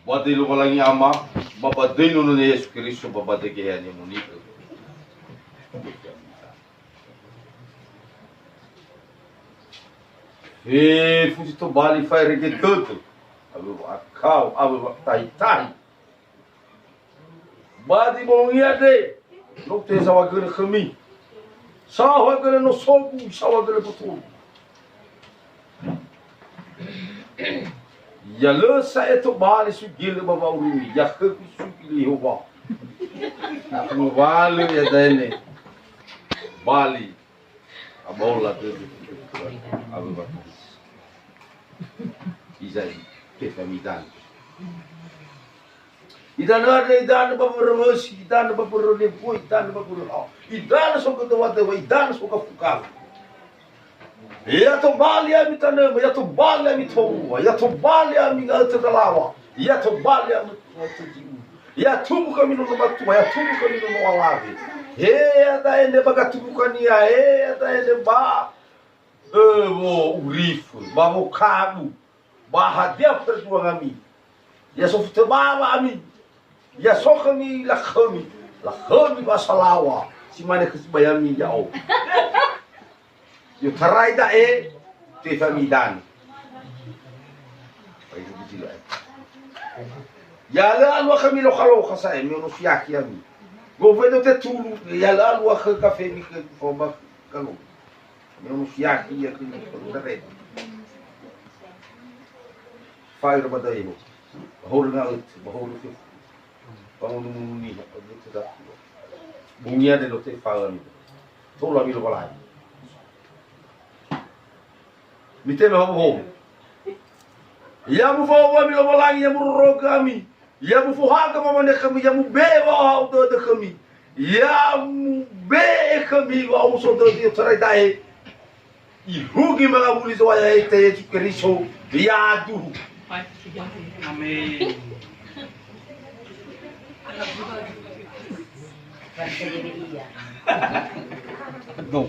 Bati lu kalangi ama, babadai nu ne Yesus Kristus babadai ke hanya muni. Fuji to bali fai rege tutu. Abu akau, abu tai. Badi bongia de, nokte sawa gere khami. Sawa gere no sobu, sawa gere betul. Ya le saya to bali su gile baba uri, ya ke su gile hoba. Aku bali ya dene. Bali. Abola de. Abu bakar. Izai, Fanefe Idanö. Idanö ada Idanö baperus, Idanö baperus lepo, Idanö baperus au. Idanö soka tawate, Idanö soka fukal. Ya to bali ami tanam, ya to bali ami towa, ya to bali ami atalawa, ya to bali ami tujiu. Ya tubu kami no batuma, ya tubu kami no alavi. Da ende bagatukania, da ende ba urifu, babo kabu. Bahagia perjuangan kami. Ya softe baba kami. Ya sokami la kami basalawa. Si mana kesbayami ya au. Yo tarai da Fanefe Idanö. Itu kecil ay. Ya la alwa kami lo khalo khasai me no siaki kami. Governo te tulu ya la alwa kafe mi ke foba kalo. Me no siaki ya kini da red. Fire badai mo. Bahol nga ut, bahol ut. Pangunung ni tidak. Bungia de lote fire ni. Tola mi lo balai. Mite me howu-howu. Ya mu fo wa mi lo balai ya mu rogami. Ya mu fo haga mama ne kami ya mu beba au do de kami. Ya mu be kami wa uso do di trai dai. Ihugi mga muli so ya ite Yesus Kristus. Ya du. Amin. Não,